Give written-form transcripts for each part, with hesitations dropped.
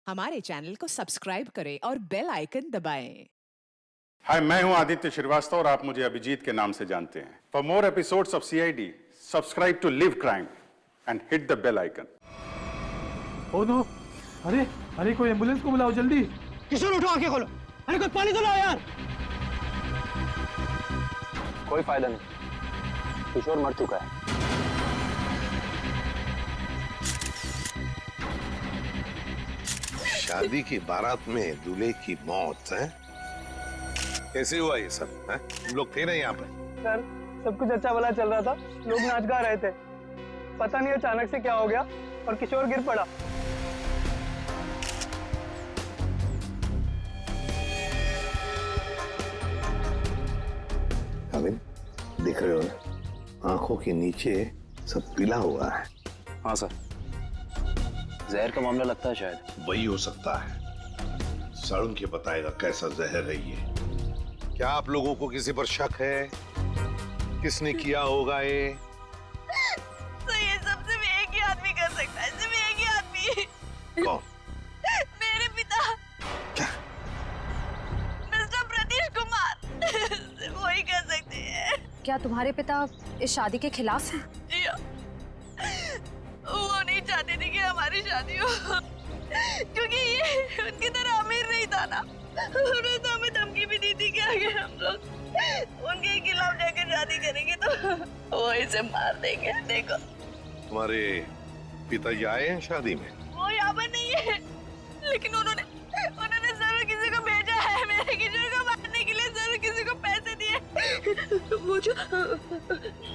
हमारे चैनल को सब्सक्राइब करें और बेल आइकन दबाएं। हाय, मैं हूं आदित्य श्रीवास्तव और आप मुझे अभिजीत के नाम से जानते हैं। For more episodes of CID, subscribe to live crime and hit the bell icon. Oh no! अरे अरे, कोई एम्बुलेंस को बुलाओ जल्दी। किशोर उठो, आंखें खोलो। अरे कोई पानी तो लाओ यार। कोई फायदा नहीं, किशोर मर चुका है। शादी की बारात में दूल्हे की मौत है? कैसे हुआ ये सब है? तुम लोग थे ना यहाँ पे? सर, सब कुछ अच्छा भला चल रहा था, लोग नाच गा रहे थे। पता नहीं अचानक से क्या हो गया और किशोर गिर पड़ा। अमिन, दिख रहे हो ना, आंखों के नीचे सब पीला हुआ है। हाँ सर, जहर का मामला लगता है शायद। वही हो सकता है। सारुण के बताएगा कैसा जहर है ये। क्या आप लोगों को किसी पर शक है? किसने किया होगा ये? तो ये सब सिर्फ एक ही आदमी कर सकता है, सिर्फ एक ही आदमी। कौन? मेरे पिता। क्या? मिस्टर प्रतीश कुमार। सिर्फ वही कर सकते हैं। क्या तुम्हारे पिता इस शादी के खिलाफ हैं? जी हाँ। वो नहीं चाहते थे कि हमारी शादी हो, क्योंकि ये उनकी तरह अमीर नहीं था ना। उन्होंने तो हमें धमकी भी दी थी कि अगर हम लोग उनके खिलाफ जाकर शादी करेंगे तो वो इसे मार देंगे। देखो, तुम्हारे पिताजी आए हैं शादी में? वो यहाँ पर नहीं है, लेकिन उन्होंने जरूर किसी को भेजा है मेरे किशोर को मारने के लिए। जरूर किसी को पैसे दिए।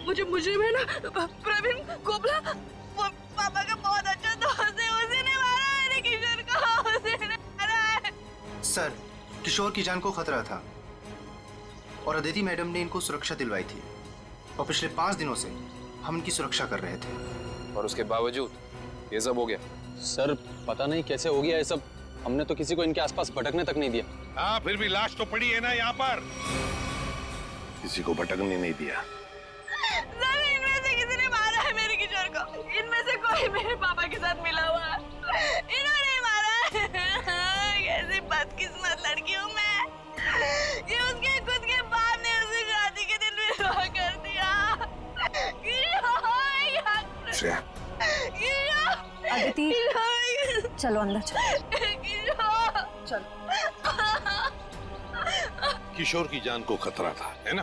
वो जो मुजरिम है ना, प्रवीण कोबला, वो पापा का बहुत अच्छा दोस्त है। उसी ने मारा मेरे किशोर को, उसी ने मारा है। सर, किशोर की जान को खतरा था और अदिति मैडम ने इनको सुरक्षा दिलवाई थी और पिछले 5 दिनों से हम इनकी सुरक्षा कर रहे थे। और उसके बावजूद ये सब हो गया। सर, पता नहीं कैसे हो गया ये सब। हमने तो किसी को इनके आसपास भटकने तक नहीं दिया। हाँ, फिर भी लाश तो पड़ी है ना यहाँ पर। किसी को भटकने नहीं दिया। सर, इनमें से किसी ने मारा है मेरे किशोर को। इनमें से कोई मेरे पापा के साथ मिला हुआ है। इन्होंने मारा है। कैसी बदकिस्मत लड़की हूँ मैं। ये उसके खुद के बाप ने उसे शादी के दिन विधवा कर दिया। श्रेया, अदिति, चलो अंदर चलो। किशोर की जान को खतरा था, है ना?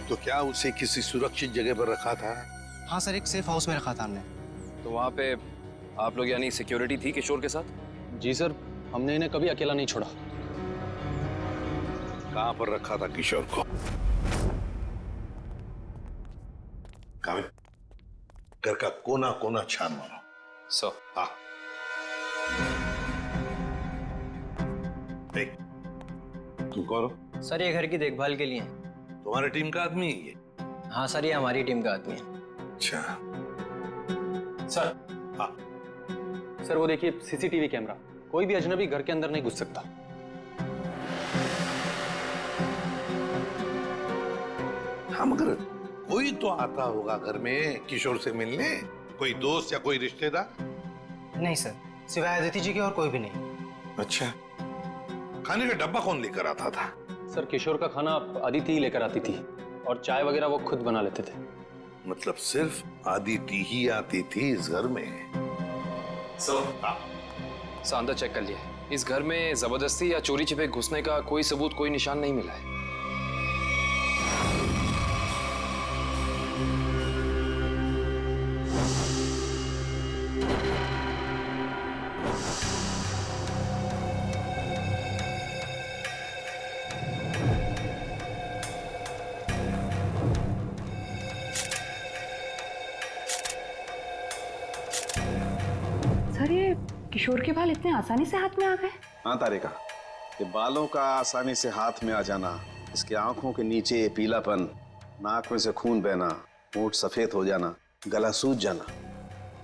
तो क्या उसे किसी सुरक्षित जगह पर रखा था? हाँ सर, एक सेफ हाउस में रखा था हमने। तो वहाँ पे आप लोग यानी सिक्योरिटी थी किशोर के साथ? जी सर, हमने इन्हें कभी अकेला नहीं छोड़ा। कहाँ पर रखा था किशोर को? कामिल, घर का कोना कोना छान मारो। सर। हाँ। देख, तुम कौन हो? सर, ये घर की देखभाल के लिए। तुम्हारी टीम का आदमी है ये? हाँ सर, ये हमारी टीम का आदमी है। अच्छा। सर। हाँ। सर, वो देखिए सीसीटीवी कैमरा। कोई भी अजनबी घर के अंदर नहीं घुस सकता। हाँ, मगर कोई तो आता होगा घर में किशोर से मिलने। कोई दोस्त या कोई रिश्तेदार? नहीं सर, सिवाय अदिति जी के और कोई भी नहीं। अच्छा, खाने का डब्बा कौन लेकर आता था? सर, किशोर का खाना अदिति ही लेकर आती थी और चाय वगैरह वो खुद बना लेते थे। मतलब सिर्फ आदिति ही आती थी इस घर में? सर, अंदर चेक कर लिया। इस घर में जबरदस्ती या चोरी छिपे घुसने का कोई सबूत, कोई निशान नहीं मिला है। सर, ये किशोर के बाल इतने आसानी से हाथ में आ गए? हाँ तारिका, ये बालों का आसानी से हाथ में आ जाना, इसके आंखों के नीचे पीलापन, नाक में से खून बहना, होंठ सफेद हो जाना, गला सूज जाना,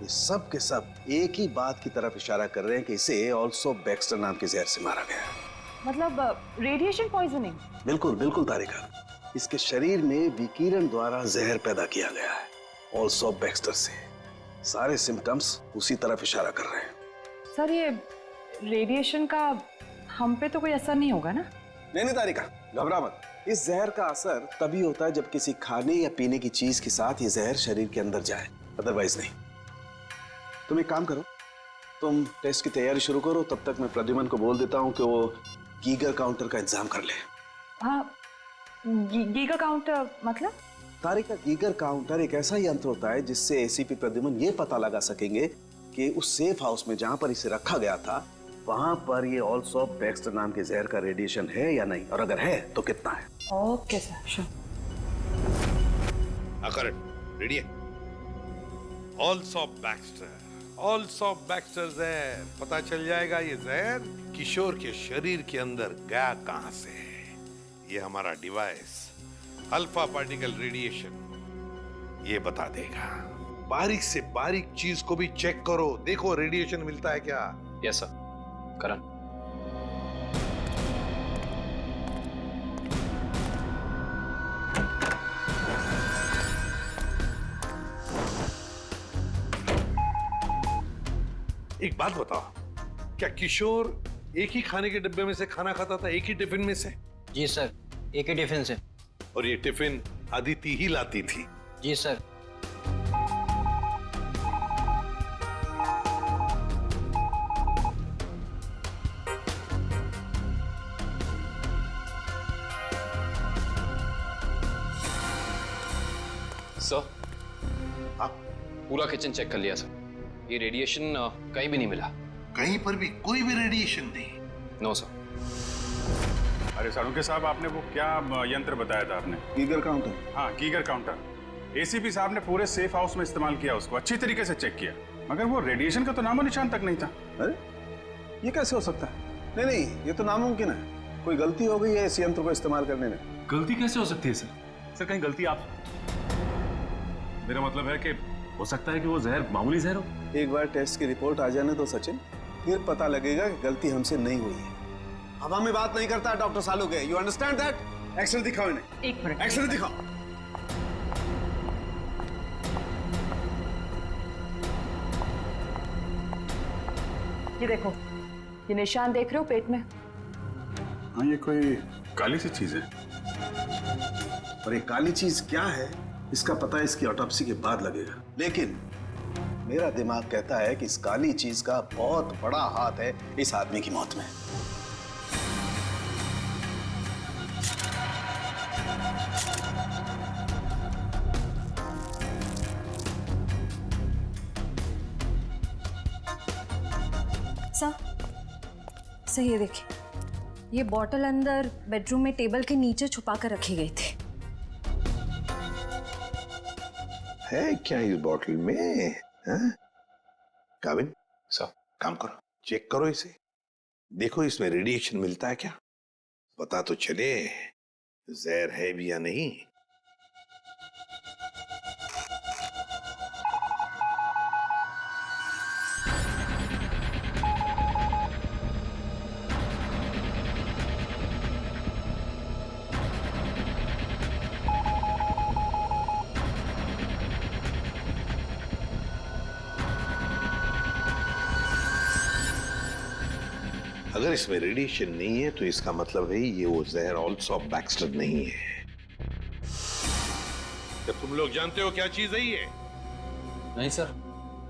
ये सब के सब एक ही बात की तरफ इशारा कर रहे हैं कि इसे ऑल्सो बैक्स्टर नाम के जहर से मारा गया है। मतलब रेडिएशन पॉइजनिंग? बिल्कुल बिल्कुल तारिका, इसके शरीर में विकिरण द्वारा जहर पैदा किया गया है, ऑल्सो बैक्स्टर से। सारे सिम्टम्स उसी तरफ इशारा कर रहे हैं। सर, ये रेडिएशन का हम पे तो कोई असर नहीं होगा ना? नहीं तारिका, घबरा मत। इस जहर का असर तभी होता है जब किसी खाने या पीने की चीज के साथ ये जहर शरीर के अंदर जाए, अदरवाइज नहीं। तुम एक काम करो, तुम टेस्ट की तैयारी शुरू करो, तब तक मैं प्रद्युमन को बोल देता हूँ कि वो गीगर काउंटर का इंतजाम कर ले। हाँ, गीगर काउंटर मतलब? तारिका, गीगर काउंटर एक ऐसा यंत्र होता है जिससे एसीपी प्रद्युमन ये पता लगा सकेंगे कि उस सेफ हाउस में जहां पर इसे रखा गया था वहां पर ये ऑल्सो बैक्स्टर नाम के जहर का रेडिएशन है या नहीं, और अगर है तो कितना है। Okay sir, sure. Correct, ready है। ऑल्सो बैक्स्टर जहर, पता चल जाएगा ये जहर किशोर के शरीर के अंदर गया कहां से है। ये हमारा डिवाइस अल्फा पार्टिकल रेडिएशन ये बता देगा। बारीक से बारीक चीज को भी चेक करो, देखो रेडिएशन मिलता है क्या। Yes sir. करण, एक बात बताओ, क्या किशोर एक ही खाने के डिब्बे में से खाना खाता था, एक ही टिफिन में से? जी सर, एक ही टिफिन से। और ये टिफिन अदिति ही लाती थी? जी सर। सर, हाँ? पूरा किचन चेक कर लिया सर, ये रेडिएशन कहीं भी नहीं मिला। कहीं पर भी कोई भी रेडिएशन नहीं? No sir. अरे साळुंखे साहब, आपने वो क्या यंत्र बताया था आपने? Geiger counter. हाँ, गीगर काउंटर। एसीपी साहब ने पूरे सेफ हाउस में इस्तेमाल किया, उसको अच्छी तरीके से चेक किया, मगर वो रेडिएशन का तो नामो निशान तक नहीं था। अरे ये कैसे हो सकता है? नहीं, ये तो नामुमकिन है। कोई गलती हो गई है इस यंत्र को इस्तेमाल करने में। गलती कैसे हो सकती है सर? सर कहीं गलती आप, मेरा मतलब है कि हो सकता है कि वो जहर मामूली जहर हो। एक बार टेस्ट की रिपोर्ट आ जाने दो सचिन, फिर पता लगेगा कि गलती हमसे नहीं हुई है। हवा में बात नहीं करता doctor Salunkhe, you understand that? X-ray दिखाओ इन्हें। एक मिनट, एक्सरे दिखाओ। ये देखो, ये निशान देख रहे हो पेट में? हाँ, ये कोई काली सी चीज है। और ये काली चीज क्या है इसका पता इसकी ऑटोप्सी के बाद लगेगा, लेकिन मेरा दिमाग कहता है कि इस काली चीज का बहुत बड़ा हाथ है इस आदमी की मौत में। सर ये देखिए, ये बॉटल अंदर बेडरूम में टेबल के नीचे छुपा कर रखी गई थी। है क्या इस बॉटल में? काविन सर, काम करो, चेक करो इसे, देखो इसमें रेडिएशन मिलता है क्या, पता तो चले जहर है भी या नहीं। अगर इसमें रेडिएशन नहीं है तो इसका मतलब है ये वो जहर ऑल्सो बैक्स्टर नहीं है। जब तुम लोग जानते हो क्या चीज है ये? नहीं सर।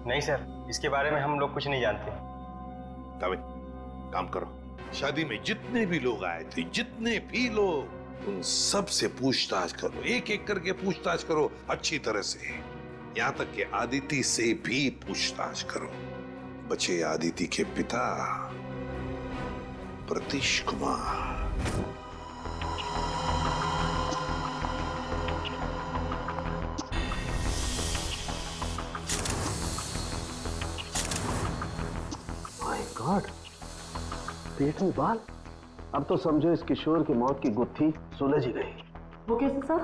नहीं सर, इसके बारे में हम लोग कुछ नहीं जानते। काविन, काम करो, शादी में जितने भी लोग आए थे, जितने भी लोग, उन सब से पूछताछ करो, एक एक करके पूछताछ करो अच्छी तरह से, यहां तक कि आदिति से भी पूछताछ करो। बचे आदिति के पिता प्रतीश कुमार। माय गॉड, पेट में बाल। अब तो समझो इस किशोर की मौत की गुत्थी सुलझ ही गई। वो कैसे सर?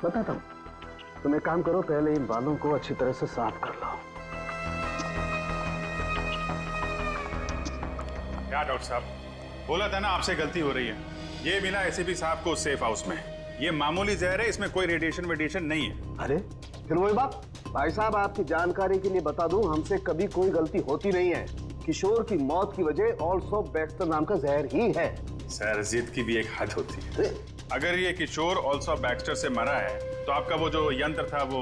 बताता हूं, तुम एक काम करो, पहले इन बालों को अच्छी तरह से साफ कर लो। क्या डॉक्टर साहब, बोला था ना आपसे गलती हो रही है। ये मिला एसीपी साहब को सेफ हाउस में, ये मामूली जहर है, इसमें कोई रेडिएशन नहीं है। अरे फिर वही बात, भाई साहब आपकी जानकारी के लिए बता दूं, हमसे कभी कोई गलती होती नहीं है। किशोर की मौत की वजह ऑल्सो बैक्स्टर नाम का जहर ही है। सर जिद की भी एक हद होती है। अगर ये किशोर ऑल्सो बैक्स्टर से मरा है तो आपका वो जो यंत्र था, वो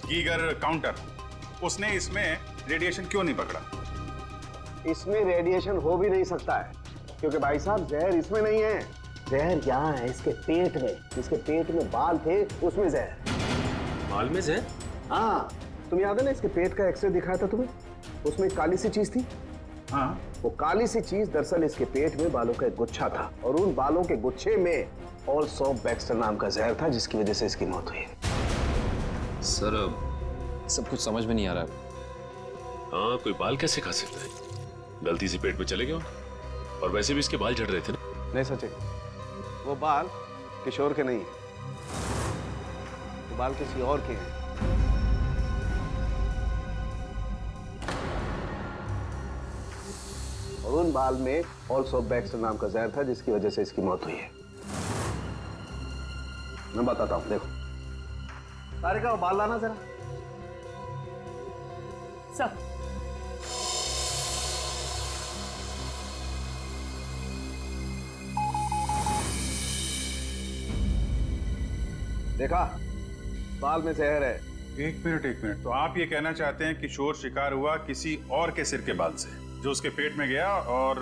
गीगर काउंटर, उसने इसमें रेडिएशन क्यों नहीं पकड़ा? इसमें रेडिएशन हो भी नहीं सकता है, क्योंकि भाई साहब जहर इसमें नहीं है, जहर यहाँ है इसके पेट में। इसके पेट में बाल थे, उसमें जहर। बाल में जहर? हाँ, तुम याद है ना इसके पेट का एक्सरे दिखाया था तुम्हें, उसमें एक काली सी चीज थी। हाँ, वो काली सी चीज दरअसल इसके पेट में बालों का एक गुच्छा था, और उन बालों के गुच्छे में ऑल्सो बैक्स्टर नाम का जहर था, जिसकी वजह से इसकी मौत हुई। सर सब कुछ समझ में नहीं आ रहा है। हाँ, कोई बाल कैसे खा सकता है? गलती से पेट में चले गए, और वैसे भी इसके बाल झड़ रहे थे ना। नहीं सचे, वो बाल किशोर के नहीं है, वो बाल किसी और के हैं। और उन बाल में ऑल्सो बैक्स्टर नाम का जहर था, जिसकी वजह से इसकी मौत हुई है। मैं बताता हूं, देखो। सारिका, वो बाल लाना जरा। सब देखा, बाल में जहर है। एक मिनट। तो आप ये कहना चाहते हैं किशोर शिकार हुआ किसी और के सिर के बाल से, जो उसके पेट में गया, और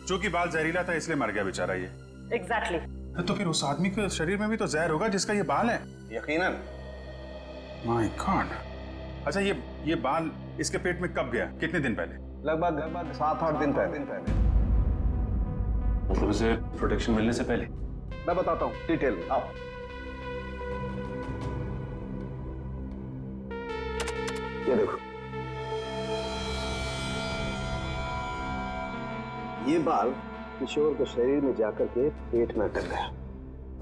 चूंकि बाल जहरीला था इसलिए मर गया बेचारा ये। एग्जैक्टली। तो फिर उस आदमी के शरीर में भी तो जहर होगा जिसका ये बाल है। यकीनन। My God. अच्छा, ये बाल इसके पेट में कब गया? कितने दिन पहले? लगभग 7-8 दिन पहले। मतलब इसे प्रोटेक्शन मिलने से पहले? मैं बताता हूँ डिटेल में, आओ। ये देखो, ये बाल किशोर के शरीर में जाकर के पेट में अटक गया,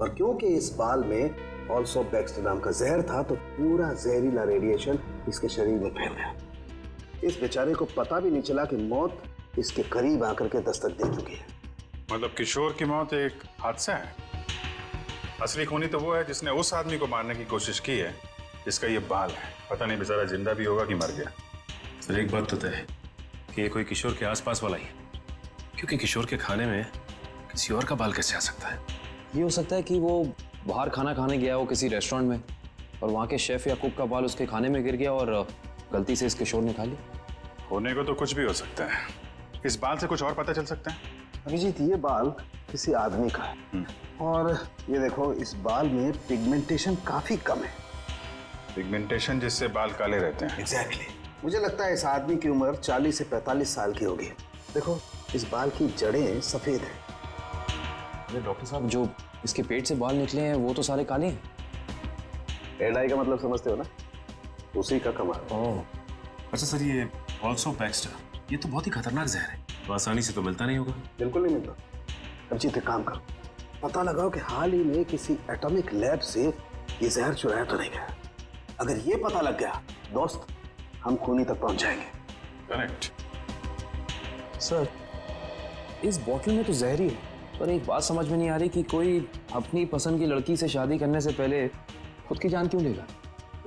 और क्योंकि इस बाल में ऑल्सो बैक्स्टर नाम का जहर था, तो पूरा जहरीला रेडिएशन इसके शरीर में फैल गया। इस बेचारे को पता भी नहीं चला कि मौत इसके करीब आकर के दस्तक दे चुकी है। मतलब किशोर की मौत एक हादसा है? असली खूनी तो वो है जिसने उस आदमी को मारने की कोशिश की है जिसका ये बाल है। पता नहीं बेचारा जिंदा भी होगा कि मर गया। सर एक बात तो तय है कि ये कोई किशोर के आसपास वाला ही है, क्योंकि किशोर के खाने में किसी और का बाल कैसे आ सकता है? ये हो सकता है कि वो बाहर खाना खाने गया हो किसी रेस्टोरेंट में, और वहाँ के शेफ या कुक का बाल उसके खाने में गिर गया और गलती से इस किशोर ने खा लिया। होने को तो कुछ भी हो सकता है। इस बाल से कुछ और पता चल सकता है? अभिजीत, ये बाल किसी आदमी का है, और ये देखो, इस बाल में पिगमेंटेशन काफी कम है। पिगमेंटेशन जिससे बाल काले रहते हैं। एग्जैक्टली। मुझे लगता है इस आदमी की उम्र 40 से 45 साल की होगी। देखो, इस बाल की जड़ें सफेद हैं। अरे डॉक्टर साहब, जो इसके पेट से बाल निकले हैं वो तो सारे काले हैं। हेड आई का मतलब समझते हो ना, उसी का कमाल। ओह, अच्छा सर, ये ऑल्सो बैक्स्टर, ये तो बहुत ही खतरनाक जहर है, तो आसानी से तो मिलता नहीं होगा। बिल्कुल नहीं मिलता। अभिजीत, एक काम करो, पता लगाओ कि हाल ही में किसी एटॉमिक लैब से ये जहर चुराया तो नहीं गया। अगर ये पता लग गया दोस्त, हम खूनी तक पहुंच जाएंगे। करेक्ट। सर इस बोतल में तो जहर ही है, पर एक बात समझ में नहीं आ रही कि कोई अपनी पसंद की लड़की से शादी करने से पहले खुद की जान क्यों लेगा?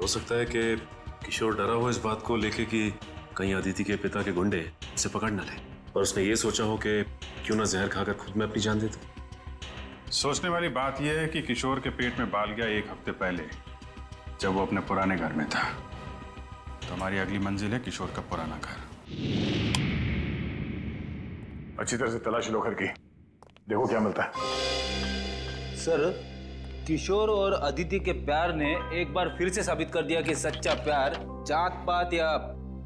हो सकता है कि किशोर डरा हो इस बात को लेके कि कहीं अदिति के पिता के गुंडे उसे पकड़ न ले, और उसने ये सोचा हो कि क्यों ना जहर खाकर खुद में अपनी जान दे दे। सोचने वाली बात यह है कि किशोर के पेट में बाल गया 1 हफ्ते पहले, जब वो अपने पुराने घर में था। तो हमारी अगली मंजिल है किशोर का पुराना घर। अच्छी तरह से तलाशी लो घर की, देखो क्या मिलता है। सर, किशोर और अदिति के प्यार ने एक बार फिर से साबित कर दिया कि सच्चा प्यार जात पात या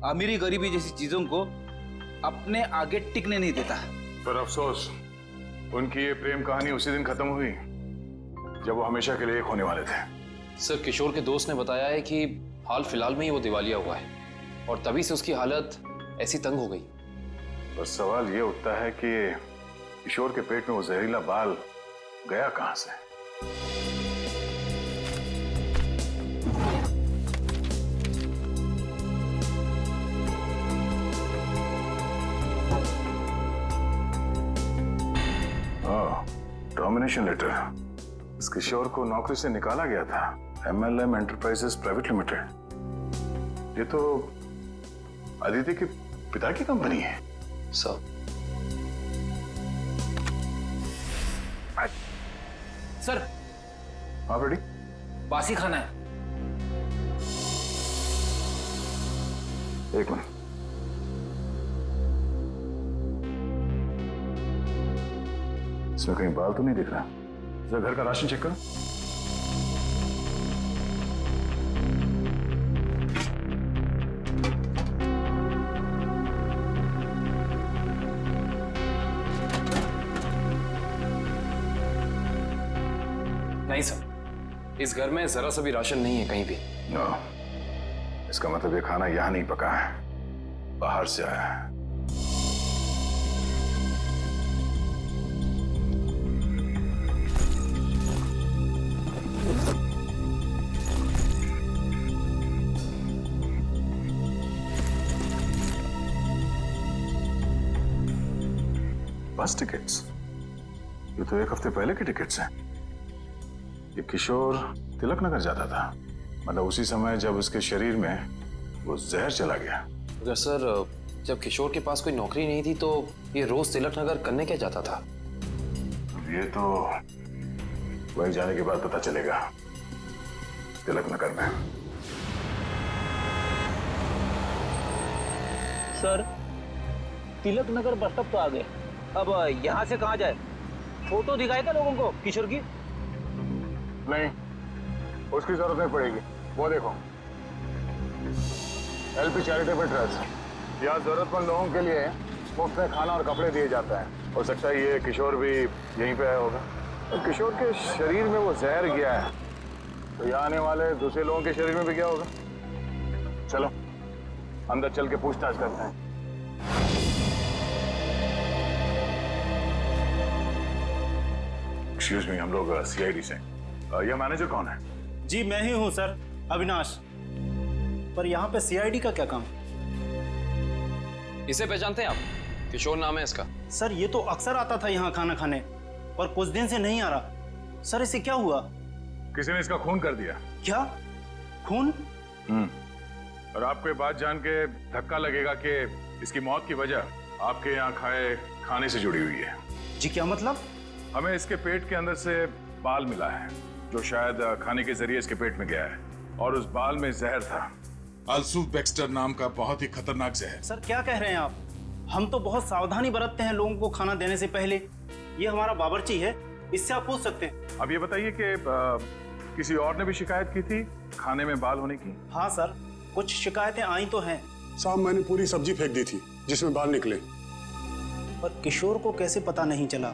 अमीरी गरीबी जैसी चीजों को अपने आगे टिकने नहीं देता। पर अफसोस, उनकी ये प्रेम कहानी उसी दिन खत्म हुई जब वो हमेशा के लिए एक होने वाले थे। सर, किशोर के दोस्त ने बताया है कि हाल फिलहाल में ही वो दिवालिया हुआ है, और तभी से उसकी हालत ऐसी तंग हो गई। बस सवाल ये उठता है कि किशोर के पेट में वो जहरीला बाल गया कहां से? Termination letter. इस किशोर को नौकरी से निकाला गया था MLM एंटरप्राइजेस प्राइवेट लिमिटेड। ये तो अदिति के पिता की कंपनी है। सर सर हाँ बेटी, बासी खाना है। एक मिनट। इसमें कहीं बाल तो नहीं दिख रहा? जरा घर का राशन चेक करो। नहीं सर, इस घर में जरा सा भी राशन नहीं है कहीं भी। इसका मतलब ये खाना यहां नहीं पका है, बाहर से आया है। बस टिकट्स? ये तो एक हफ्ते पहले के टिकट्स हैं। ये किशोर तिलक नगर जाता था, मतलब उसी समय जब उसके शरीर में वो जहर चला गया। अगर सर जब किशोर के पास कोई नौकरी नहीं थी तो ये रोज तिलक नगर करने क्या जाता था? ये तो वहीं जाने के बाद पता चलेगा। तिलक नगर में। Sir, Tilak Nagar bus stop तो आ गए, अब यहाँ से कहाँ जाए? फोटो दिखाएगा लोगों को किशोर की? नहीं, उसकी जरूरत नहीं पड़ेगी। वो देखो, एलपी चैरिटेबल ट्रस्ट, यहाँ जरूरतमंद लोगों के लिए मुफ्त में खाना और कपड़े दिए जाता है। हो सकता है ये किशोर भी यहीं पे आया होगा। और किशोर के शरीर में वो जहर गया है, तो यहाँ आने वाले दूसरे लोगों के शरीर में भी गया होगा। चलो अंदर चल के पूछताछ करते हैं। एक्सक्यूज मी, हम लोग सीआईडी से। यह मैनेजर कौन है? जी मैं ही हूँ सर, अविनाश। पर यहाँ पे सीआईडी का क्या काम? इसे पहचानते हैं आप? किशोर नाम है इसका। सर ये तो अक्सर आता था यहाँ खाना खाने, पर कुछ दिन से नहीं आ रहा। सर इसे क्या हुआ? किसी ने इसका खून कर दिया। क्या? खून? और आपको ये बात जान के धक्का लगेगा कि इसकी मौत की वजह आपके यहाँ खाए खाने से जुड़ी हुई है। जी क्या मतलब? हमें इसके पेट के अंदर से बाल मिला है, जो शायद खाने के जरिए इसके पेट में गया है, और उस बाल में जहर था, अल्सूफ बैक्स्टर नाम का बहुत ही खतरनाक जहर। सर क्या कह रहे हैं आप? हम तो बहुत सावधानी बरतते हैं लोगों को खाना देने से पहले। ये हमारा बावर्ची है, इससे आप पूछ सकते हैं। अब ये बताइए कि किसी और ने भी शिकायत की थी खाने में बाल होने की? हाँ सर, कुछ शिकायतें आई तो हैं। साहब मैंने पूरी सब्जी फेंक दी थी जिसमें बाल निकले। पर किशोर को कैसे पता नहीं चला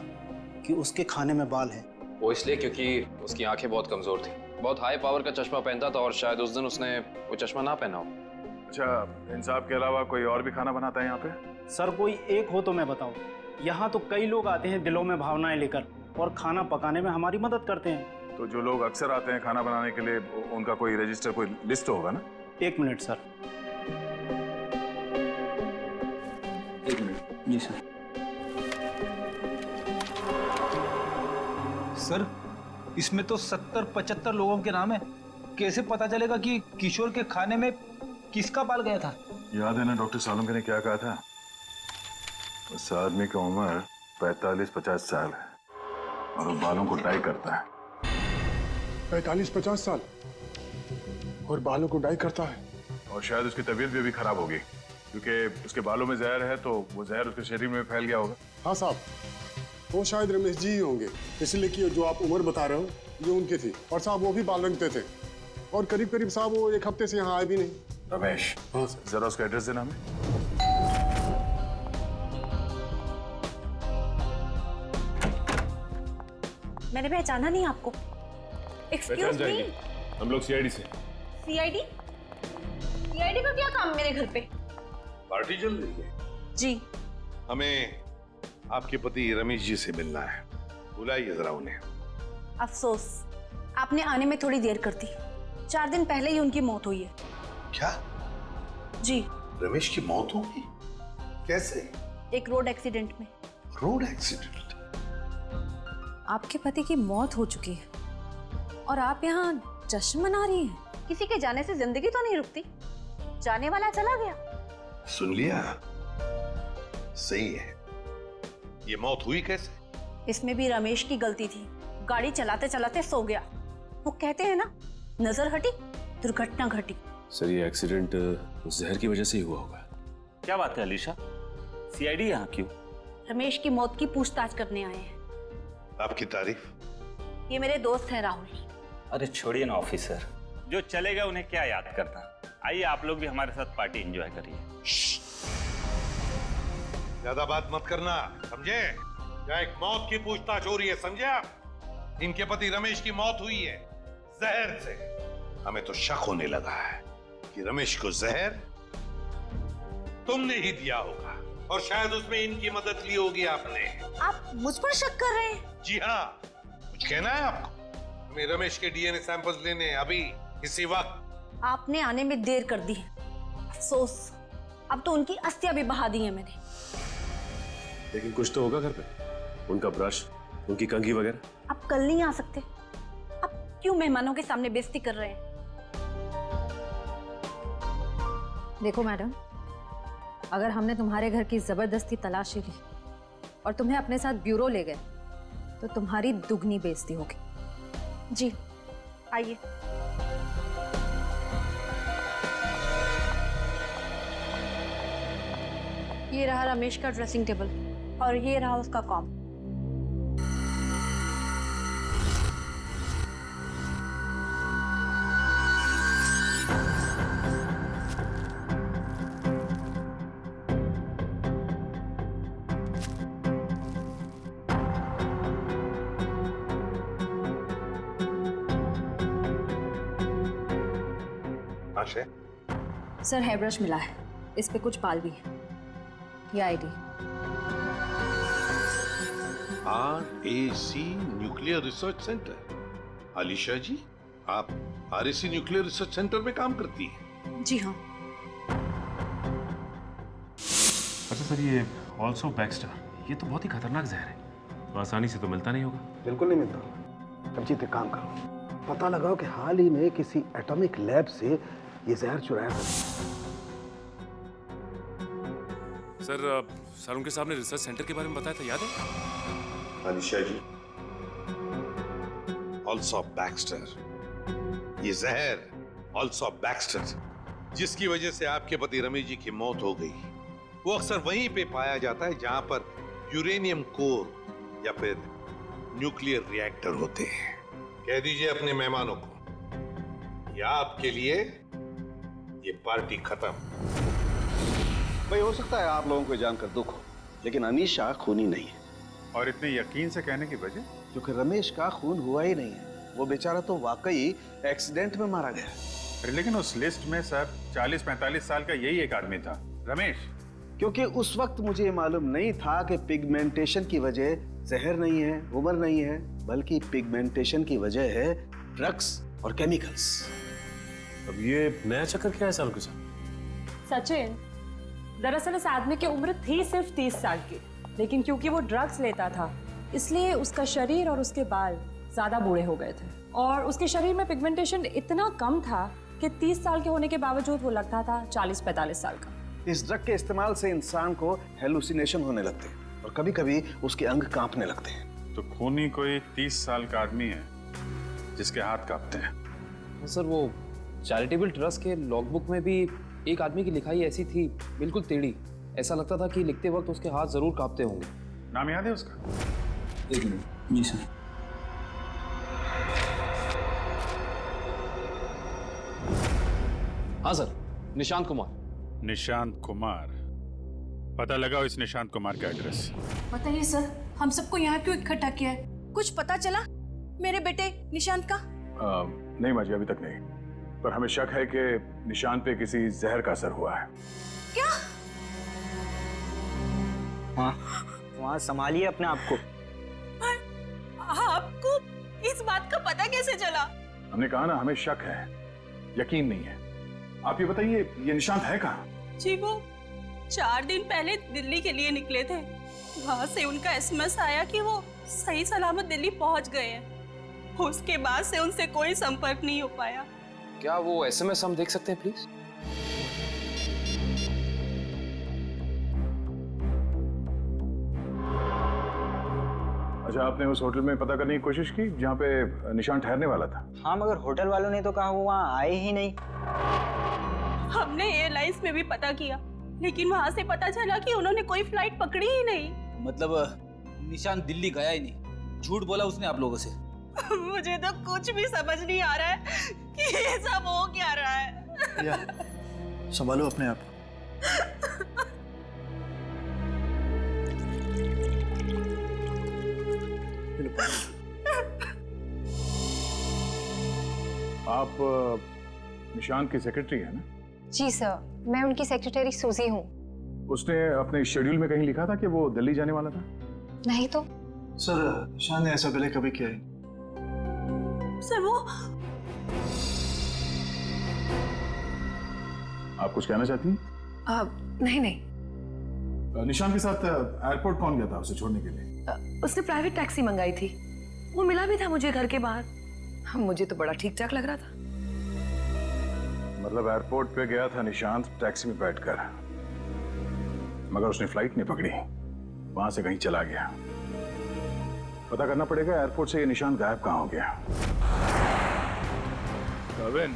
कि उसके खाने में बाल है? वो इसलिए क्योंकि उसकी आंखें बहुत कमजोर थी, बहुत हाई पावर का चश्मा पहनता था, और शायद उस दिन उसने वो चश्मा ना पहना हो। अच्छा, इंसाफ के अलावा कोई और भी खाना बनाता है यहाँ पे? सर कोई एक हो तो मैं बताऊं। यहाँ तो कई लोग आते हैं दिलों में भावनाएं लेकर, और खाना पकाने में हमारी मदद करते हैं। तो जो लोग अक्सर आते हैं खाना बनाने के लिए, उनका कोई रजिस्टर, कोई लिस्ट होगा ना? एक मिनट सर। एक मिनट। जी सर। सर इसमें तो 70-75 लोगों के नाम है, कैसे पता चलेगा कि किशोर के खाने में किसका बाल गया था? याद है ना डॉक्टर सालुंके ने क्या कहा था? उस आदमी की उम्र 45-50 साल है, और वो बालों को डाई करता है। 45-50 साल और बालों को डाई करता है? और शायद उसकी तबीयत भी अभी खराब होगी, क्योंकि उसके बालों में जहर है, तो वो जहर उसके शरीर में फैल गया होगा। हाँ साहब, वो शायद रमेश जी ही होंगे, इसलिए कि जो आप उम्र बता रहे हो जो उनकी थी। और साहब वो भी बाल रंगते थे, और करीब करीब साहब वो एक हफ्ते से यहाँ आए भी नहीं। रमेश, हाँ जरा उसका एड्रेस देना हमें। मैंने पहचाना नहीं आपको। एक्सक्यूज मी, हम लोग सीआईडी से। सीआईडी? सीआईडी का क्या काम मेरे घर पे? पार्टी चल रही है जी। हमें आपके पति रमेश जी से मिलना है, बुलाइए जरा उन्हें। अफसोस, आपने आने में थोड़ी देर कर दी। 4 दिन पहले ही उनकी मौत हुई है। क्या? जी। रमेश की मौत हो गई? कैसे? एक रोड एक्सीडेंट में। Road accident? आपके पति की मौत हो चुकी है और आप यहाँ जश्न मना रही हैं। किसी के जाने से जिंदगी तो नहीं रुकती, जाने वाला चला गया। सुन लिया? सही है। ये मौत हुई कैसे? इसमें भी रमेश की गलती थी। गाड़ी चलाते चलाते सो गया। वो कहते हैं ना, नजर हटी दुर्घटना घटी। सर ये एक्सीडेंट जहर की वजह से ही हुआ होगा। क्या बात है अलीशा, सीआईडी यहाँ क्यों? रमेश की मौत की पूछताछ करने आए हैं। आपकी तारीफ? ये मेरे दोस्त हैं राहुल। अरे छोड़िए ना ऑफिसर, जो चले गए उन्हें क्या याद करना। आइए आप लोग भी हमारे साथ पार्टी एंजॉय करिए। ज्यादा बात मत करना, समझे? यहाँ एक मौत की पूछताछ हो रही है, समझे आप? इनके पति रमेश की मौत हुई है जहर से। हमें तो शक होने लगा है कि रमेश को जहर तुमने ही दिया होगा और शायद उसमें इनकी मदद ली होगी आपने। आप मुझ पर शक कर रहे हैं? जी हाँ, कुछ कहना है आपको? हमें रमेश के डीएनए सैंपल्स लेने हैं अभी, इसी वक्त। आपने आने में देर कर दी। अफसोस, अब तो उनकी अस्थियां भी बहा दी हैं मैंने। लेकिन कुछ तो होगा घर पे, उनका ब्रश, उनकी कंघी वगैरह। आप कल नहीं आ सकते? आप क्यों मेहमानों के सामने बेइज्जती कर रहे हैं? देखो मैडम, अगर हमने तुम्हारे घर की जबरदस्ती तलाशी ली और तुम्हें अपने साथ ब्यूरो ले गए तो तुम्हारी दुगनी बेइज्जती होगी। जी आइए। ये रहा रमेश का ड्रेसिंग टेबल और ये रहा उसका कॉम। आशय, सर हेयर ब्रश मिला है, इस पे कुछ बाल भी है। ये ID. RAC nuclear research centre. Alisha ji, आप RAC न्यूक्लियर रिसर्च सेंटर में काम करती हैं? जी हाँ। अच्छा सर, ये ऑल्सो बैक्स्टर, ये तो बहुत ही खतरनाक जहर है, तो आसानी से तो मिलता नहीं होगा। बिल्कुल नहीं मिलता। अभिजीत एक काम करो, पता लगाओ कि हाल ही में किसी एटॉमिक लैब से ये जहर चुराया था। सर उनके सामने रिसर्च सेंटर के बारे में बताया था, याद है? अलीशा जी, ऑल्सो बैक्स्टर, ये जहर ऑल्सो बैक्स्टर जिसकी वजह से आपके पति रमेश जी की मौत हो गई, वो अक्सर वहीं पे पाया जाता है जहां पर यूरेनियम कोर या फिर न्यूक्लियर रिएक्टर होते हैं। कह दीजिए अपने मेहमानों को, या आपके लिए ये पार्टी खत्म। भाई हो सकता है आप लोगों को जानकर दुख हो, लेकिन अनीशा खूनी नहीं है। और इतने यकीन से कहने की वजह? क्योंकि रमेश का खून हुआ ही नहीं है, वो बेचारा तो वाकई एक्सीडेंट में मारा गया। लेकिन उस लिस्ट में सर 40-45 साल का यही एक आदमी था, रमेश। क्योंकि उस वक्त मुझे मालूम नहीं था कि पिगमेंटेशन की वजह जहर नहीं है, उम्र नहीं है, बल्कि पिगमेंटेशन की वजह है ड्रग्स और केमिकल्स। अब ये नया चक्कर क्या है साल के साथ? सचिन, दरअसल उस आदमी की उम्र थी सिर्फ 30 साल की, लेकिन क्योंकि वो ड्रग्स लेता था इसलिए उसका शरीर और उसके बाल ज्यादा बूढ़े हो गए थे और उसके शरीर में पिगमेंटेशन इतना कम था कि 30 साल के होने के बावजूद वो लगता था 40-45 साल का। इस ड्रग के इस्तेमाल से इंसान को हेलुसिनेशन होने लगते हैं और कभी-कभी उसके अंग कांपने लगते हैं। तो खूनी कोई 30 साल का आदमी है जिसके हाथ कांपते हैं। सर वो चैरिटेबल ट्रस्ट के लॉगबुक में भी एक आदमी की लिखाई ऐसी थी, बिल्कुल टेढ़ी। ऐसा लगता था कि लिखते वक्त उसके हाथ जरूर कांपते होंगे। नाम याद है उसका? एक मिनट। जी सर। हाँ सर, निशांत कुमार। निशांत कुमार, पता लगाओ इस निशांत कुमार का एड्रेस। बताइए सर, हम सबको यहाँ क्यों इकट्ठा किया है? कुछ पता चला मेरे बेटे निशांत का? नहीं माजी, अभी तक नहीं, पर हमें शक है कि निशांत पे किसी जहर का असर हुआ है। क्या? वहाँ संभालिए अपने आप को। आपको इस बात का पता कैसे चला? हमने कहा ना, हमें शक है, यकीन नहीं है। आप ये बताइए, ये निशांत है कहाँ? जी वो 4 दिन पहले दिल्ली के लिए निकले थे। वहाँ से उनका एसएमएस आया कि वो सही सलामत दिल्ली पहुँच गए हैं। उसके बाद से उनसे कोई संपर्क नहीं हो पाया। क्या वो एसएमएस हम देख सकते हैं प्लीज? अच्छा, आपने उस होटल में पता करने की कोशिश की जहाँ पे निशान ठहरने वाला था? हाँ, मगर होटल वालों ने तो कहा वो वहाँ आए ही नहीं। हमने एयरलाइंस में भी पता किया, लेकिन वहाँ से पता चला कि उन्होंने कोई फ्लाइट पकड़ी ही नहीं। मतलब निशान दिल्ली गया ही नहीं, झूठ बोला उसने आप लोगों से। मुझे तो कुछ भी समझ नहीं आ रहा है कि ये सब हो क्या रहा है। या, संभालो अपने आप। आप निशान की सेक्रेटरी है ना? जी सर, मैं उनकी सेक्रेटरी सूजी हूँ। उसने अपने शेड्यूल में कहीं लिखा था कि वो दिल्ली जाने वाला था? नहीं तो। सर, निशान ने ऐसा पहले कभी किया है? सर वो आप कुछ कहना चाहती हैं? नहीं नहीं। निशान के साथ एयरपोर्ट कौन गया था उसे छोड़ने के लिए? उसने प्राइवेट टैक्सी मंगाई थी, वो मिला भी था मुझे घर के बाहर। मुझे तो बड़ा ठीक ठाक लग रहा था। मतलब एयरपोर्ट पे गया था निशांत टैक्सी में बैठकर, मगर उसने फ्लाइट नहीं पकड़ी, वहां से कहीं चला गया। पता करना पड़ेगा एयरपोर्ट से ये निशांत गायब कहाँ हो गया। कविन,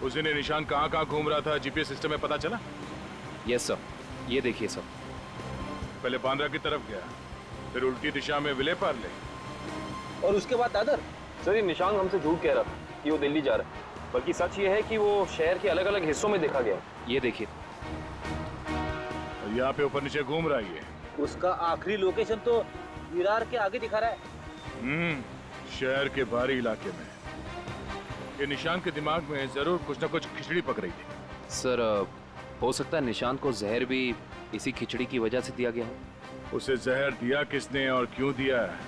उस दिन निशान कहाँ घूम रहा था जीपीएस सिस्टम में पता चला? यस सर, ये देखिए सर। पहले बांद्रा की तरफ गया, फिर उल्टी दिशा में विले पार्ले, और उसके बाद दादर। सर, ये निशान हमसे झूठ कह रहा था कि वो दिल्ली जा रहा है, बल्कि सच ये है कि वो शहर के अलग अलग हिस्सों में देखा गया। ये देखिए, यहाँ पे ऊपर नीचे घूम रहा है ये। उसका आखिरी लोकेशन तो विरार के आगे दिखा रहा है। शहर के बाहरी इलाके में। ये निशान के दिमाग में जरूर कुछ ना कुछ खिचड़ी पक रही थी। सर, हो सकता है निशान को जहर भी इसी खिचड़ी की वजह से दिया गया हो। उसे जहर दिया किसने और क्यों दिया है,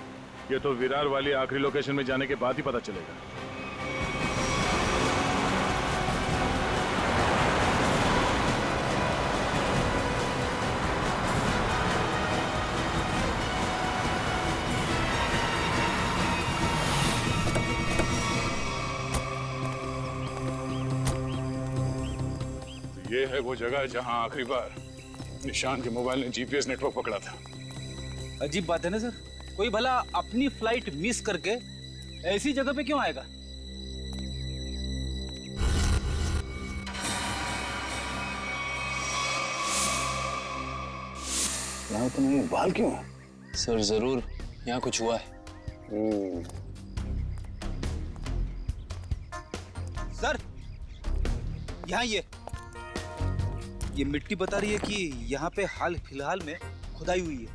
ये तो विरार वाली आखिरी लोकेशन में जाने के बाद ही पता चलेगा। ये है वो जगह जहां आखिरी बार निशान के मोबाइल ने जीपीएस नेटवर्क पकड़ा था। अजीब बात है ना सर, कोई भला अपनी फ्लाइट मिस करके ऐसी जगह पे क्यों आएगा? यहाँ तो नहीं, बाल क्यों? सर, जरूर यहाँ कुछ हुआ है। सर, यहाँ ये मिट्टी बता रही है कि यहाँ पे हाल फिलहाल में खुदाई हुई है।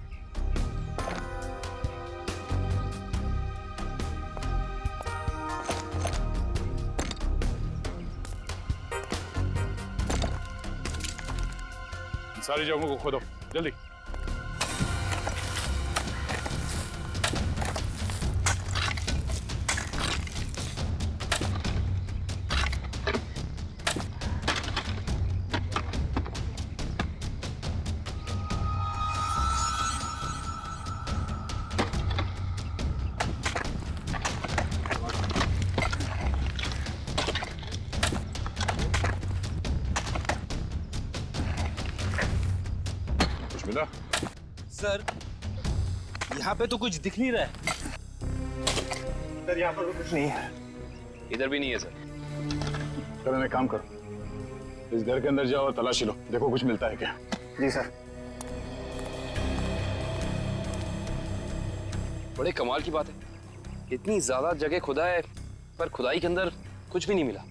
सारी जगहों को खोदो जल्दी। मिला? सर, यहाँ पे तो कुछ दिख नहीं रहा है। सर, यहाँ पर कुछ नहीं है। इधर भी नहीं है सर। चलो एक काम करो, इस घर के अंदर जाओ और तलाशी लो, देखो कुछ मिलता है क्या। जी सर। बड़े कमाल की बात है, इतनी ज्यादा जगह खुदा है पर खुदाई के अंदर कुछ भी नहीं मिला।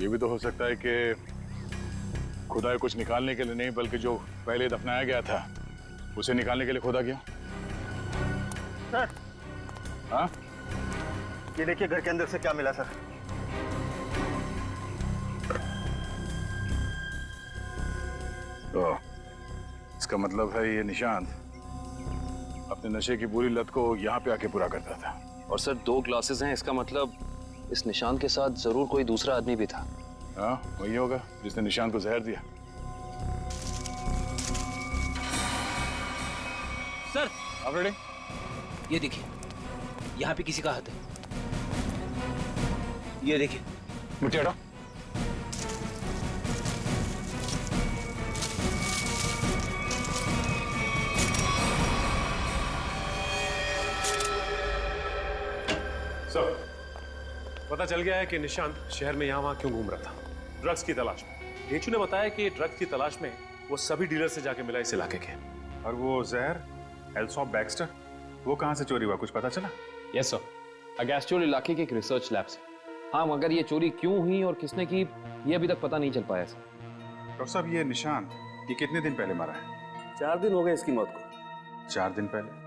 ये भी तो हो सकता है कि खुदाई कुछ निकालने के लिए नहीं, बल्कि जो पहले दफनाया गया था उसे निकालने के लिए खोदा गया। सर, हाँ, ये देखिए घर के अंदर से क्या मिला सर। तो इसका मतलब है ये निशांत अपने नशे की बुरी लत को यहाँ पे आके पूरा करता था। और सर, 2 ग्लासेस हैं, इसका मतलब इस निशान के साथ जरूर कोई दूसरा आदमी भी था। हाँ, वही होगा जिसने निशांत को जहर दिया। सर, आप रेडी? ये देखिए, यहाँ पे किसी का हाथ है। ये देखिए। मुझे हटाओ। सर, पता चल गया है कि निशांत शहर में यहाँ वहाँ क्यों घूम रहा था, ड्रग्स की तलाश में। डेचू ने बताया कि ड्रग्स की तलाश में वो सभी डीलर से जाके मिला इस इलाके के। और वो जहर एल्सॉप बैक्स्टर, वो कहाँ से चोरी हुआ, कुछ पता चला? यस सर, अगेस्टोल इलाके के एक रिसर्च लैब से। हाँ, मगर ये चोरी क्यों हुई और किसने की ये अभी तक पता नहीं चल पाया सर। डॉक्टर साहब, ये निशांत ये कितने दिन पहले मरा है? 4 दिन हो गए इसकी मौत को। 4 दिन पहले?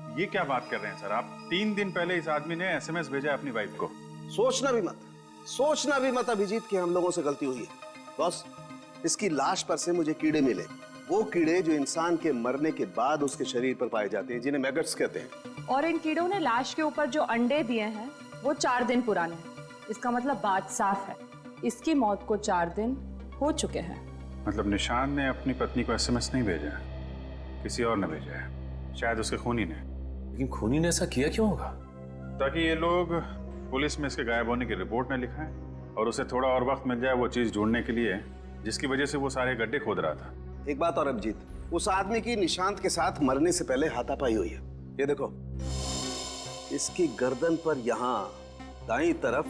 अब ये क्या बात कर रहे हैं सर आप? 3 दिन पहले इस आदमी ने एसएमएस भेजा है अपनी वाइफ को। सोचना भी मत अभिजीत कि हम लोगों से गलती हुई है। बॉस, इसकी लाश पर से मुझे कीड़े मिले, वो कीड़े जो इंसान के मरने के बाद उसके शरीर पर पाए जाते हैं, जिन्हें मैगट्स कहते हैं। और इन कीड़ों ने लाश के ऊपर जो अंडे दिए हैं वो 4 दिन पुराने हैं। इसका मतलब बात साफ है, इसकी मौत को 4 दिन हो चुके हैं। मतलब निशान ने अपनी पत्नी को एसएमएस नहीं भेजा है, किसी और ने भेजा है, शायद उसके खूनी ने। लेकिन खूनी ने ऐसा किया क्यों होगा? ताकि ये लोग पुलिस में इसके गायब होने की रिपोर्ट न लिखाएं और उसे थोड़ा और वक्त मिल जाए वो चीज ढूंढने के लिए जिसकी वजह से वो सारे गड्ढे खोद रहा था। एक बात और अभिजीत, उस आदमी की निशांत के साथ मरने से पहले हाथापाई हुई है। ये देखो, इसकी गर्दन पर यहाँ दाईं तरफ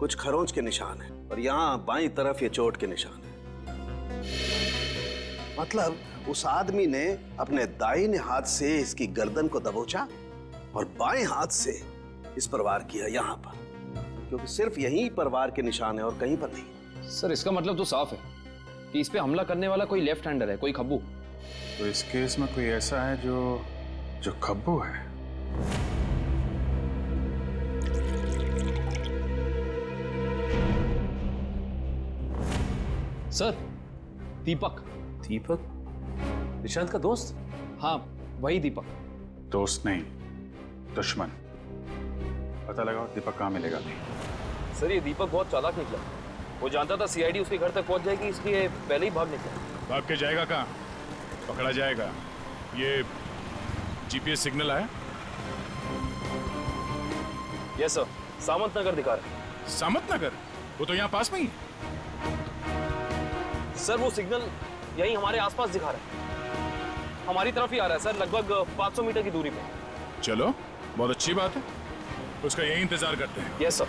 कुछ खरोंच के निशान है और यहाँ बाईं तरफ ये चोट के निशान है। मतलब उस आदमी ने अपने दाहिने हाथ से इसकी गर्दन को दबोचा और बाएं हाथ से इस पर वार किया यहाँ पर, क्योंकि सिर्फ यहीं पर वार के निशान है और कहीं पर नहीं। सर, इसका मतलब तो साफ है कि इस पे हमला करने वाला कोई लेफ्ट हैंडर है, कोई खब्बू। तो इस केस में कोई ऐसा है जो खब्बू है। सर, दीपक। दीपक? निशांत का दोस्त? हाँ, वही दीपक। दोस्त नहीं, दुश्मन। पता लगाओ दीपक कहाँ मिलेगा। सर, ये दीपक बहुत चालाक निकला। वो जानता था सीआईडी उसके घर तक पहुंच जाएगी, इसलिए पहले ही भाग निकला। भाग के जाएगा कहाँ? पकड़ा जाएगा। ये जीपीएस सिग्नल आया? यस सर, सामंत नगर दिखा रहा है। सामंत नगर? वो तो यहाँ पास में ही। सर, वो सिग्नल यही हमारे आसपास दिखा रहा है, हमारी तरफ ही आ रहा है सर, लगभग 500 मीटर की दूरी पे। चलो, बहुत अच्छी बात है, उसका यही इंतजार करते हैं। Yes sir.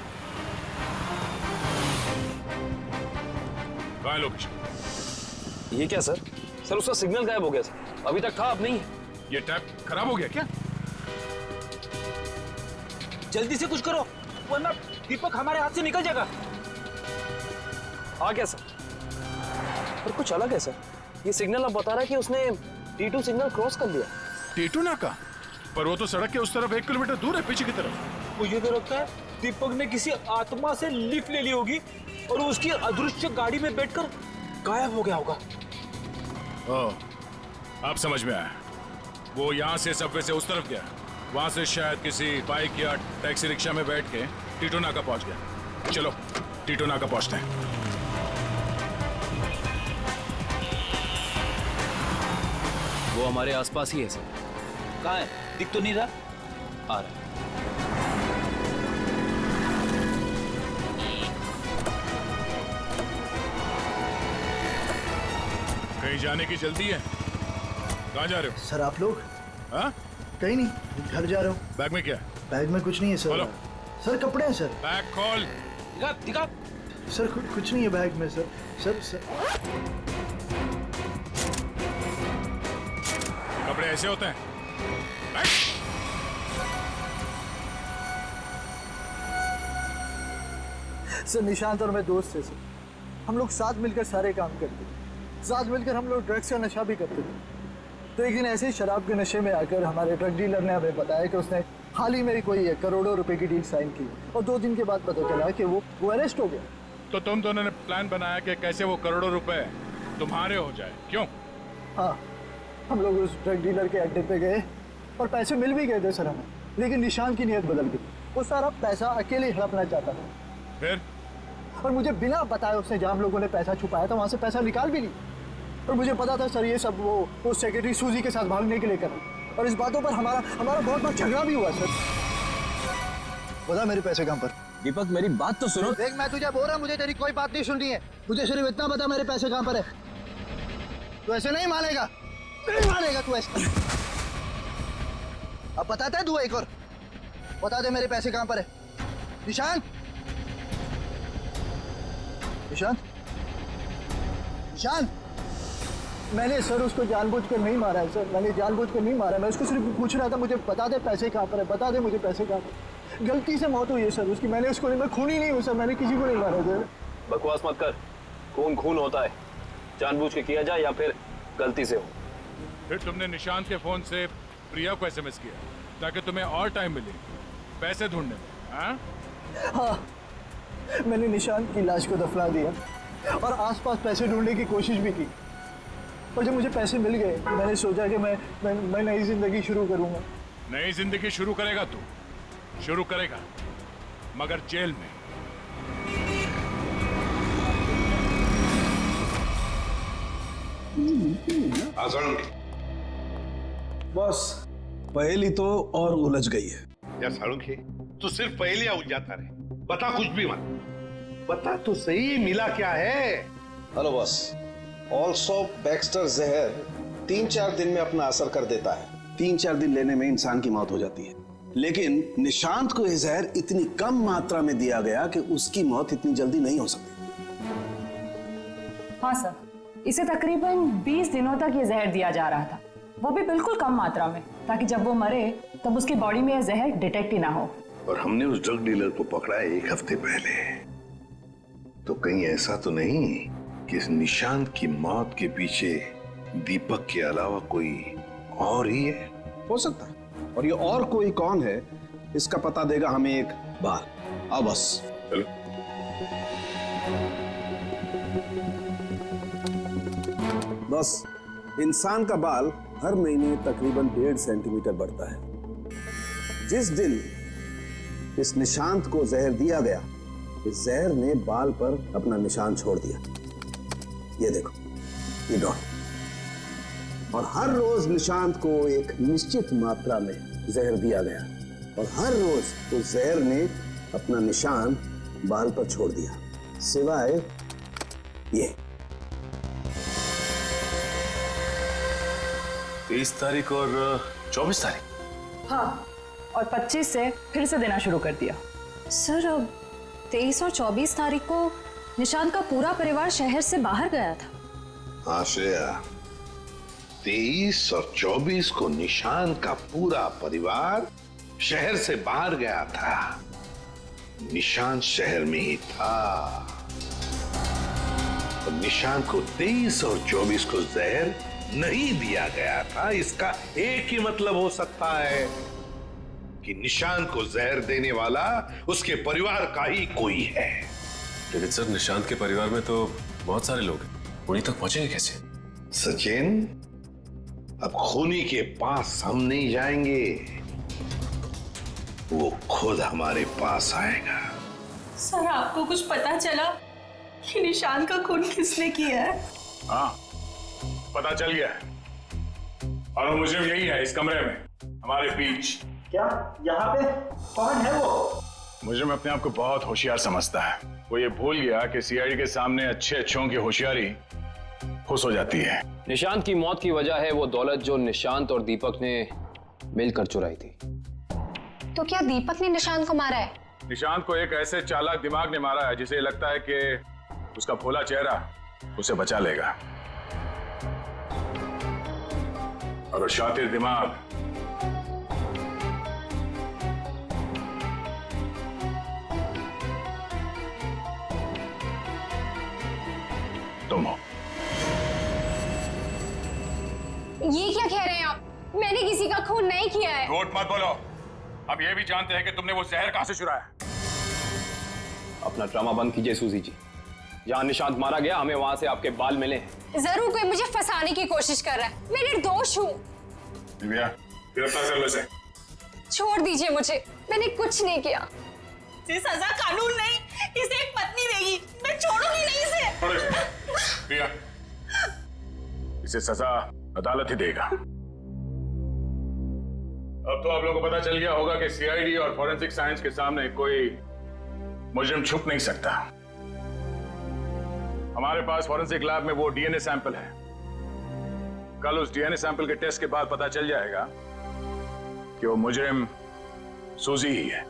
कहाँ है लोकेशन? ये क्या सर? सर, उसका सिग्नल गायब हो गया सर, अभी तक था, अब नहीं है। ये टैप खराब हो गया क्या? जल्दी से कुछ करो वरना दीपक हमारे हाथ से निकल जाएगा। आ गया सर, पर कुछ अलग है सर। ये सिग्नल अब बता रहा है कि उसने T2 सिग्नल क्रॉस कर लिया। T2 नाका? पर वो तो सड़क के उस तरफ 1 किलोमीटर दूर है, पीछे की तरफ। मुझे तो लगता है दीपक ने किसी आत्मा से लिफ्ट ले ली होगी और उसकी अदृश्य गाड़ी में बैठकर गायब हो गया होगा। ओह, अब समझ में आया। वो यहाँ से सबवे से उस तरफ गया, वहां से शायद किसी बाइक या टैक्सी रिक्शा में बैठ के T2 नाका पहुंच गया। चलो T2 नाका पहुंचते हैं। वो हमारे आसपास ही है सर। कहाँ है? दिख तो नहीं रहा। आ रहा है। कहीं जाने की जल्दी है? कहाँ जा रहे हो? सर आप लोग? हाँ? कहीं नहीं, घर जा रहा हूँ। बैग में क्या? बैग में कुछ नहीं है सर। खोलो। सर कपड़े हैं सर। बैग खोल। दिखा दिखा। सर कुछ नहीं है बैग में सर। सर कपड़े ऐसे होते हैं? सर निशांत और मैं दोस्त थे सर, हम लोग साथ मिलकर सारे काम करते थे, साथ मिलकर हम लोग ड्रग्स का नशा भी करते थे। तो एक दिन ऐसे ही शराब के नशे में आकर हमारे ड्रग डीलर ने हमें बताया कि उसने हाल ही में कोई करोड़ों रुपए की डील साइन की और 2 दिन के बाद पता चला कि वो अरेस्ट हो गया। तो तुम दोनों ने प्लान बनाया कि कैसे वो करोड़ों रुपए तुम्हारे हो जाए, क्यों? हाँ, हम लोग उस ड्रग डीलर के अड्डे पे गए और पैसे मिल भी गए थे सर हमें, लेकिन निशान की नीयत बदल गई। वो सारा पैसा अकेले हड़पना चाहता था। फिर? और मुझे बिना बताए उसने जहाँ हम लोगों ने पैसा छुपाया था वहाँ से पैसा निकाल भी लिया। और मुझे पता था सर ये सब वो सेक्रेटरी सूजी के साथ भागने के लिए कर, और इस बातों पर हमारा बहुत बार झगड़ा भी हुआ सर। बता मेरे पैसे कहाँ पर? दीपक मेरी बात तो सुनो। देख मैं तुझे बोल रहा हूँ, मुझे तेरी कोई बात नहीं सुननी है, मुझे सिर्फ इतना बता मेरे पैसे कहाँ पर है। तू ऐसे नहीं मानेगा, नहीं मानेगा तू ऐसे। अब बताता है तू एक और, बता दे मेरे पैसे कहाँ पर है। निशांत, निशांत, निशांत, मैंने सर उसको जानबूझकर नहीं मारा है सर, मैंने जानबूझकर नहीं मारा। मैं उसको सिर्फ पूछ रहा था, मुझे बता दे पैसे कहाँ पर है, बता दे मुझे पैसे कहाँ पर। गलती से मौत हुई है सर उसकी, मैंने उसको नहीं, मैं खूनी नहीं हूँ सर, मैंने किसी को नहीं मारा सर। बकवास मत कर, खून खून होता है, जानबूझ के किया जाए या फिर गलती से हो। फिर तुमने निशांत के फोन से प्रिया को एसएमएस किया ताकि तुम्हें और टाइम मिले पैसे ढूंढने में? हाँ, मैंने निशांत की लाश को दफना दिया और आसपास पैसे ढूंढने की कोशिश भी की, और जब मुझे पैसे मिल गए मैंने सोचा कि मैं नई जिंदगी शुरू करूंगा। नई जिंदगी शुरू करेगा तू, शुरू करेगा, मगर जेल में। बस पहेली तो और उलझ गई है। या साळुंखे, तू सिर्फ पहेलियां उलझाता रहे, बता कुछ भी मत, बता तो सही मिला क्या है। हेलो बॉस, ऑल्सो बैक्स्टर जहर 3-4 दिन में अपना असर कर देता है। 3-4 दिन लेने में इंसान की मौत हो जाती है, लेकिन निशांत को यह जहर इतनी कम मात्रा में दिया गया कि उसकी मौत इतनी जल्दी नहीं हो सकती। हाँ सर, इसे तकरीबन 20 दिनों तक ये जहर दिया जा रहा था, वो भी बिल्कुल कम मात्रा में, ताकि जब वो मरे तब उसकी बॉडी में यह जहर डिटेक्ट ही ना हो। और हमने उस ड्रग डीलर को पकड़ा है 1 हफ्ते पहले, तो कहीं ऐसा तो नहीं कि इस निशांत की मौत के पीछे दीपक के अलावा कोई और ही है? हो सकता है, और ये और कोई कौन है इसका पता देगा हमें एक बार। आओ बस चलो। बस इंसान का बाल हर महीने तकरीबन 1.5 सेंटीमीटर बढ़ता है। जिस दिन इस निशांत को जहर दिया गया, इस जहर ने बाल पर अपना निशान छोड़ दिया। ये देखो, ये डॉट। और हर रोज निशांत को एक निश्चित मात्रा में जहर दिया गया, और हर रोज उस जहर ने अपना निशान बाल पर छोड़ दिया, सिवाय ये। 23 तारीख और 24 तारीख। हाँ, और 25 से फिर से देना शुरू कर दिया। सर, अब 23 और 24 तारीख को निशांत का पूरा परिवार शहर से बाहर गया था। हाँ श्रेया, 23 और 24 को निशांत का पूरा परिवार शहर से बाहर गया था। निशांत शहर में ही था, और निशांत को 23 और 24 को जहर नहीं दिया गया था। इसका एक ही मतलब हो सकता है कि निशांत को जहर देने वाला उसके परिवार का ही कोई है। लेकिन सर, निशांत के परिवार में तो बहुत सारे लोग हैं, उन्हीं तक पहुंचेंगे कैसे? सचिन, अब खूनी के पास हम नहीं जाएंगे, वो खुद हमारे पास आएगा। सर, आपको कुछ पता चला कि निशांत का खून किसने किया है? हाँ, पता चल गया है, और वो मुजरिम यही है, इस कमरे में हमारे बीच। क्या यहाँ पे कौन है वो? मुजरिम अपने आप को बहुत होशियार समझता है। वो ये भूल गया कि सीआईडी के सामने अच्छे अच्छों की होशियारी खुश हो जाती है। निशांत की मौत की वजह है वो दौलत जो निशांत और दीपक ने मिलकर चुराई थी। तो क्या दीपक ने निशांत को मारा है? निशांत को एक ऐसे चालाक दिमाग ने मारा है जिसे लगता है कि उसका भोला चेहरा उसे बचा लेगा, और वो शातिर दिमाग तुम हो। ये क्या कह रहे हैं आप? मैंने किसी का खून नहीं किया है। झूठ मत बोलो, हम ये भी जानते हैं कि तुमने वो जहर कहां से चुराया। अपना ड्रामा बंद कीजिए सूजी जी। जहां निशांत मारा गया, हमें वहां से आपके बाल मिले। जरूर कोई मुझे फंसाने की कोशिश कर रहा है। मैं निर्दोष हूँ। दिव्या, गिरफ्तार कर लो इसे। छोड़ दीजिए मुझे, मैंने कुछ नहीं किया। इसे सजा कानून नहीं, इसे एक पत्नी देगी। मैं छोड़ूंगी नहीं इसे। छोड़ो इसे। दिव्या, इसे सजा अदालत ही देगा। अब तो आप लोगों को पता चल गया होगा कि सीआईडी और फॉरेंसिक साइंस के सामने कोई मुजरिम छुप नहीं सकता। हमारे पास फॉरेंसिक लैब में वो डीएनए सैंपल है। कल उस डीएनए सैंपल के टेस्ट के बाद पता चल जाएगा कि वो मुजरिम सूजी ही है।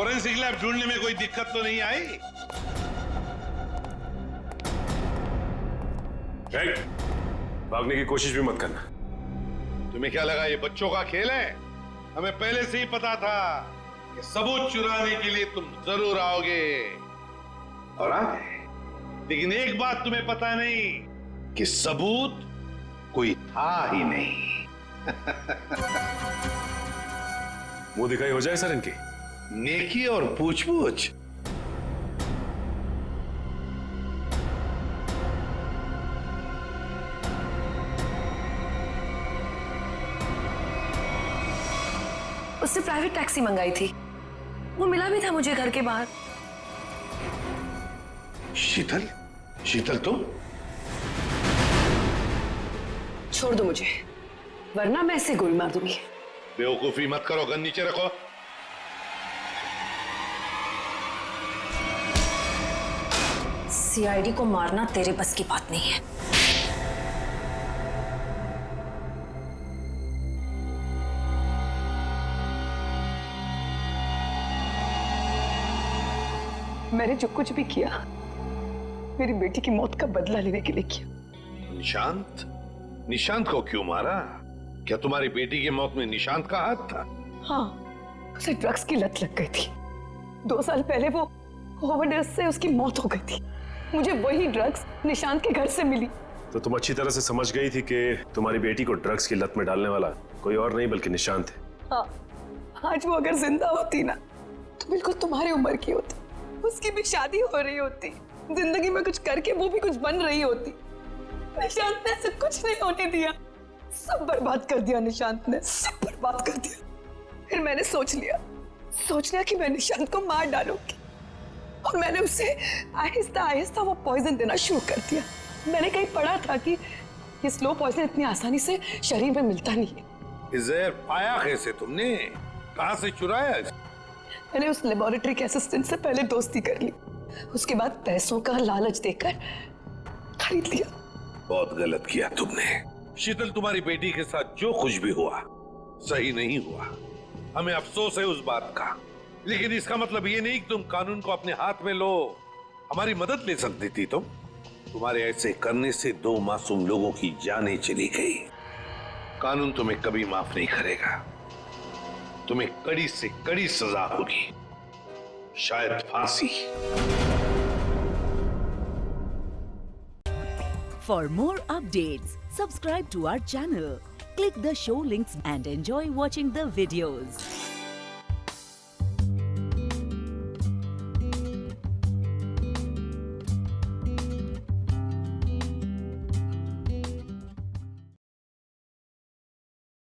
फोरेंसिक लैब ढूंढने में कोई दिक्कत तो नहीं आई? भागने की कोशिश भी मत करना। तुम्हें क्या लगा ये बच्चों का खेल है? हमें पहले से ही पता था कि सबूत चुराने के लिए तुम जरूर आओगे, और आ गए। लेकिन एक बात तुम्हें पता नहीं कि सबूत कोई था ही नहीं। मुंह दिखाई हो जाए सर इनकी। नेकी और पूछ-पूछ। उससे प्राइवेट टैक्सी मंगाई थी, वो मिला भी था मुझे घर के बाहर। शीतल? शीतल तुम? छोड़ दो मुझे, वरना मैं ऐसे गोली मार दूंगी। बेवकूफी मत करो, गन नीचे रखो। सीआईडी को मारना तेरे बस की बात नहीं है। मैंने जो कुछ भी किया मेरी बेटी की मौत का बदला लेने के लिए किया। निशांत? निशांत को क्यों मारा? क्या तुम्हारी बेटी की मौत में निशांत का हाथ था? हाँ, उसे ड्रग्स की लत लग गई थी। 2 साल पहले वो ओवरडोज से उसकी मौत हो गई थी। मुझे वही ड्रग्स निशांत के घर से मिली। तो तुम अच्छी तरह से समझ गई थी कि तुम्हारी बेटी को ड्रग्स की लत में डालने वाला कोई और नहीं बल्कि निशांत है। हाँ, आज वो अगर जिंदा होती ना तो बिल्कुल तुम्हारी उम्र की होती, उसकी भी शादी हो रही होती, जिंदगी में कुछ करके वो भी कुछ बन रही होती। निशांत ने ऐसा कुछ नहीं होने दिया, सब बर्बाद कर दिया निशांत ने, सब बर्बाद कर दिया। फिर मैंने सोच लिया कि मैं निशांत को मार डालूंगी, और मैंने उसे आहिस्ता आहिस्ता वो पॉइजन देना शुरू कर दिया। मैंने कहीं पढ़ा था कि ये स्लो पॉइजन इतनी आसानी से शरीर में मिलता नहीं है। जहर पाया कैसे तुमने? कहां से चुराया? मैंने उस लेबोरेटरी के असिस्टेंट से पहले दोस्ती कर ली, उसके बाद पैसों का लालच देकर खरीद लिया। बहुत गलत किया तुमने। शीतल, तुम्हारी बेटी के साथ जो कुछ भी हुआ सही नहीं हुआ, हमें अफसोस है उस बात का, लेकिन इसका मतलब ये नहीं कि तुम कानून को अपने हाथ में लो। हमारी मदद ले सकती थी तुम। तुम्हारे ऐसे करने से 2 मासूम लोगों की जानें चली गई। कानून तुम्हें कभी माफ नहीं करेगा, तुम्हें कड़ी से कड़ी सजा होगी, शायद फांसी। For more updates, subscribe to our channel, click the show links and enjoy watching the videos.